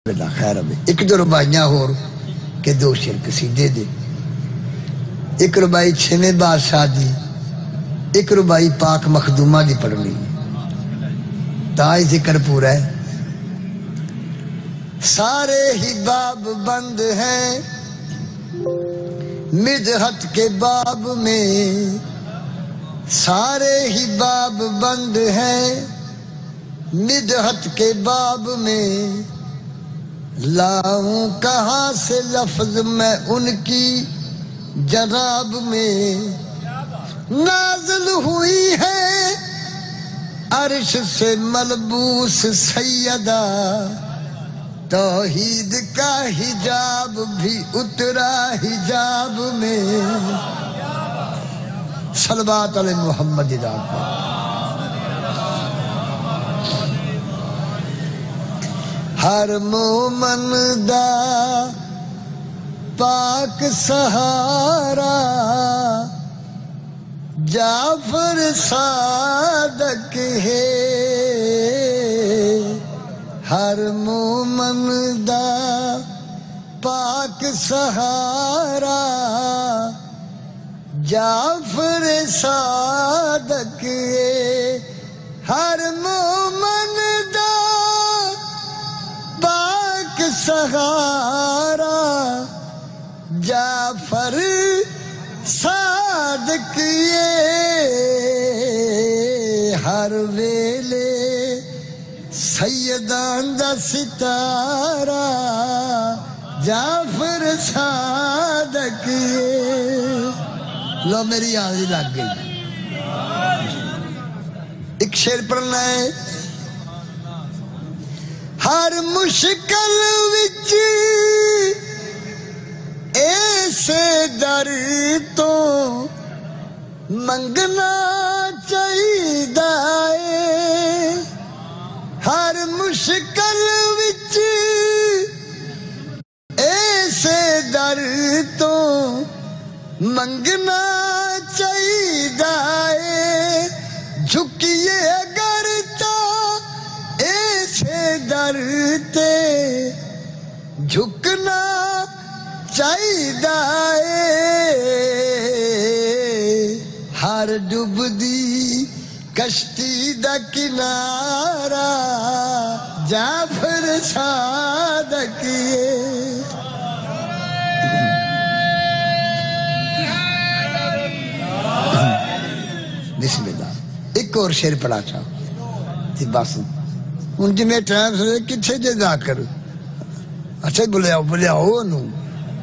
اللہ خیر ہے ایک دو ربائیاں ہور کہ دو شرک سی دے دے ایک ربائی چھویں بادشاہ دی ایک ربائی پاک مخدومہ دی پڑھنی تائی ذکر پورا ہے سارے ہی باب بند ہیں مدحت کے باب میں سارے ہی باب بند ہیں مدحت کے باب میں لاؤں کہاں سے لفظ میں ان کی جناب میں نازل ہوئی ہے عرش سے ملبوس سیدہ توحید کا حجاب بھی اترا حجاب میں صلوات علی محمد ہر مومن دا پاک سہارا جعفر صادق ہے ہر مومن دا پاک سہارا جعفر صادق ہے ہر مومن دا پاک سہارا جعفر صادق ہے ہر ویلے سیدان دا ستارہ جعفر صادق ہے لو میری آنکھ لگ گئی ایک شعر پڑھنا ہے ہر مشکل وچ ایسے در تو منگنا چاہیدا ہے ہر مشکل وچ ایسے در تو منگنا چاہیدا ہے جھکیے اگر تا ایسے در تے جھکنا چاہیدا ہے ہر ڈوب دی کشتی دا کنارہ جعفر صادق ہے بسم اللہ ایک اور شعر پڑھا چاہو بس ان جی میں ٹائم سے کتھے جے جا کر اچھا بلیاؤ انہوں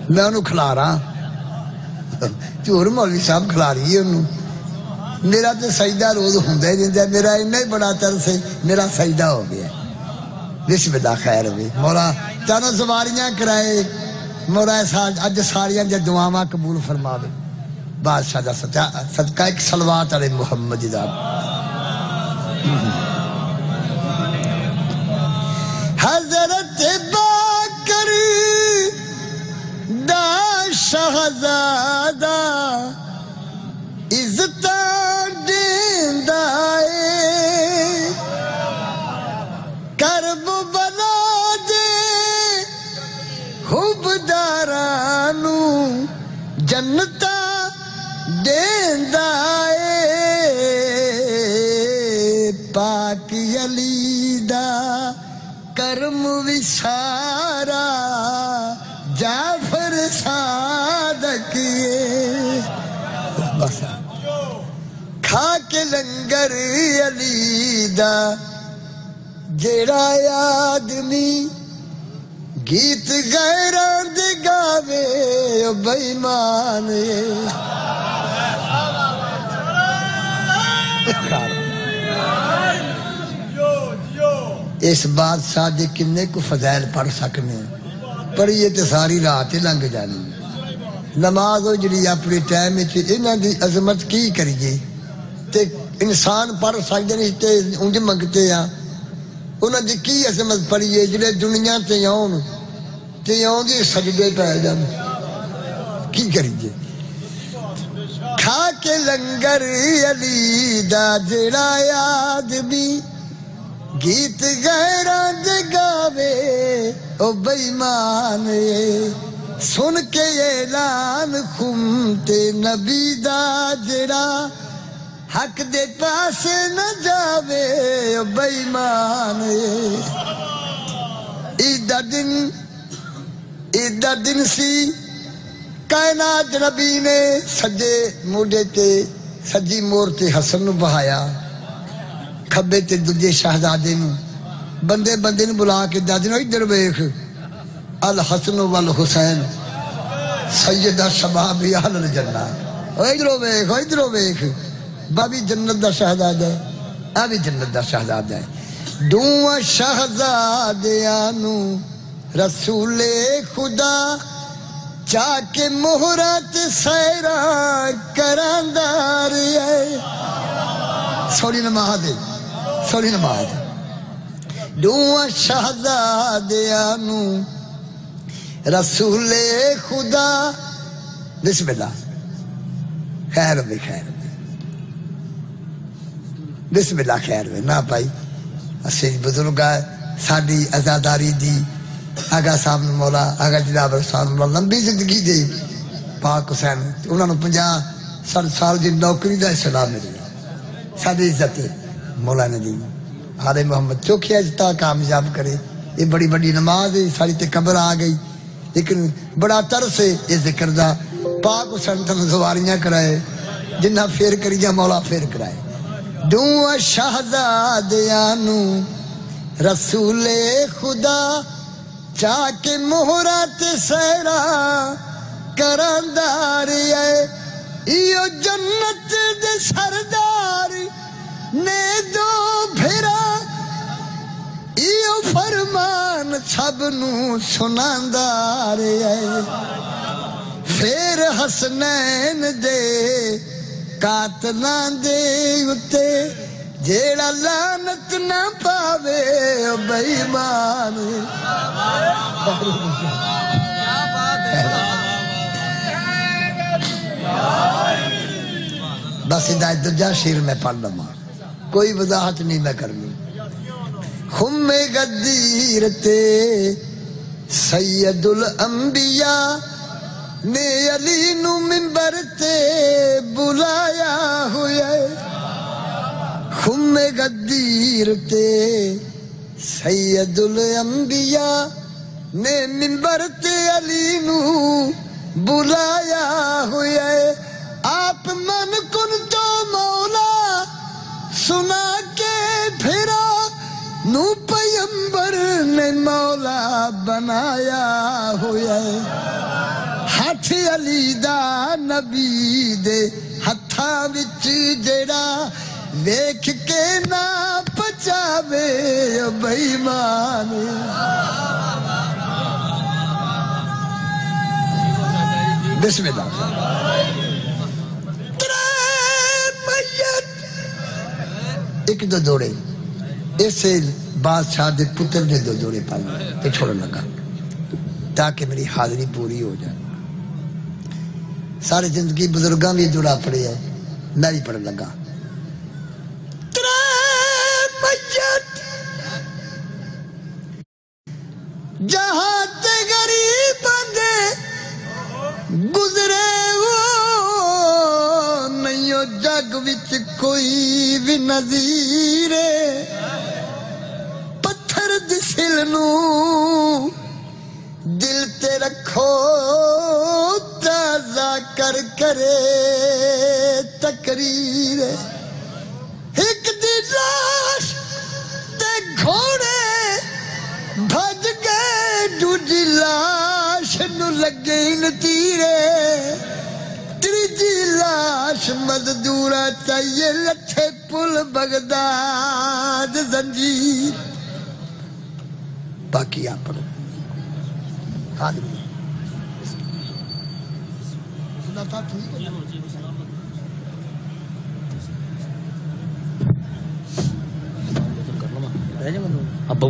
میں انہوں کھلا رہا چور مولوی صاحب کھلا رہی ہے انہوں میرا تو سجدہ روز ہوندہ ہی دیندہ ہے میرا انہیں بڑا ترس ہے میرا سجدہ ہو گیا بسم اللہ خیر ہوئی مولا چانو سواریاں کرائے مولا اج ساریاں جا دعاواں قبول فرماوے بادشاہ دا صدقہ ایک صلوات علی محمد دا حضرت باکر دا شہزادہ عزتاں دیندا اے کرب بلا دے حبدارانوں جنتاں دیندا اے پاک علی دا کرم وسارا جعفر صادق بس کھا کے لنگر علی دا جیڑا آدمی گیت غیراں دے گاوے او بے ایمان اس بادشاہ دے کنے کو فضائل پڑھ سکنے پر یہ تے ساری رات ہی لنگ جانی نماز ہو جڑی اپنی ٹائم میں انہاں دی عظمت کی کریے تے انسان پڑھ سکتے نہیں تے انج منگتے ہیں انہاں دی کی عظمت پڑھیے جڑے دنیا تے آن تے آن دی سجدے پہ جان کی کریے کھا کے لنگر علی دا جڑا آدمی گیت غیراں دے گاوے او بےمان سن کے اعلان خمتے نبی دا جڑا حق دے پاسے نہ جاوے او بےمان ایدہ دن سی کائنات نبی نے سجے موڈے تے سجی مور تے حسن نو بہایا کھبے تے دجے شہزادے نو بندے نو بلا کے دادے نو ادھر ویکھ الحسن والحسین سیدہ شباب اہل الجنہ ادھر ویکھ بابی جنت دا شہزادہ ہے ابھی جنت دا شہزادہ ہے دوواں شہزادیاں نو رسول خدا چاہ کے مہرات سیران کراندار ہے سوری نماز دوواں شہزادیاں نو رسول خدا بسم اللہ خیر بھی بسم اللہ خیر بھی نہ پائی اسی بزرگ ساڑی ازاداری دی آگا صاحب مولا آگا جناب رسول مولا لمبی زندگی دے پاک حسین انہوں نے 50 سال دی نوکری دا اسلام ملی ساڑی عزت مولا نے دی آل محمد چوکھی عزتہ کامیاب کرے یہ بڑی بڑی نماز ہے ساری تے قبر آ گئی لیکن بڑا ترس ہے یہ ذکر دا پاک حسین تن زواریاں کرائے جنہ پھر کریاں مولا پھر کرائے دوواں شہزادیاں نو رسول خدا چاہ کے مہرات سیرا کراندار ہے ایو جنت دے سردار نے دو بھیرا ایو فرمان سب نو سناندار ہے پھر حسنین دے قاتلاں دے اتے جیڑا لعنت نہ پاوے بے ایمان بس ہدایت دجا شیر میں پڑھ لما کوئی وضاحت نہیں میں کرنی خم غدیر تے سید الانبیاء نے علی نو منبر تے بلایا ہویا خم غدیر تے سید الانبیاء نے منبر تے علی نو بلایا ہویا آپ من کن تو مولا سنا کے پھرا نو پیمبر نے مولا بنایا ہویا ہاتھ علی دا نبی دے ہتھاں وچ جڑا ویکھ کے نہ پچاوے بے ایمان بسم اللہ ایک دو دوڑے اسے بادشاہ دے پتر نے دو دوڑے پالے تے چھوڑن لگا تاکہ میری حاضری پوری ہو جائے ساری زندگی بزرگاں بھی دوڑا پڑے ہے میں بھی پڑھن لگا جہاں تے غریب بندے گزرے وہ نہیں جگ وچ کوئی بھی نظیر پتھر دی سل نو دل تے رکھو تازہ کر کرے تقریر ایک دی لاش تے گھوڑے بھج گئے دوجی لاش نو لگے تیرے تیجی لاش مزدورا چاہیے لٹھے پل بغداد زنجیر باقی آپ پڑھو آدمی ابا